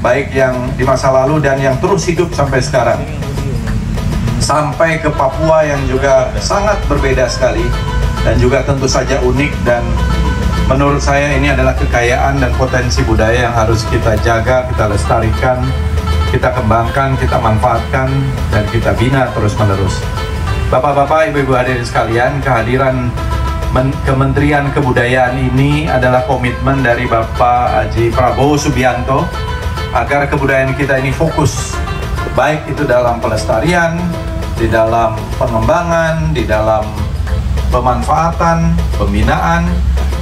baik yang di masa lalu dan yang terus hidup sampai sekarang, sampai ke Papua yang juga sangat berbeda sekali dan juga tentu saja unik, dan menurut saya ini adalah kekayaan dan potensi budaya yang harus kita jaga, kita lestarikan, kita kembangkan, kita manfaatkan, dan kita bina terus-menerus. Bapak-bapak, ibu-ibu hadirin sekalian, kehadiran Kementerian Kebudayaan ini adalah komitmen dari Bapak Haji Prabowo Subianto agar kebudayaan kita ini fokus, baik itu dalam pelestarian, di dalam pengembangan, di dalam pemanfaatan, pembinaan,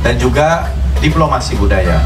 dan juga diplomasi budaya.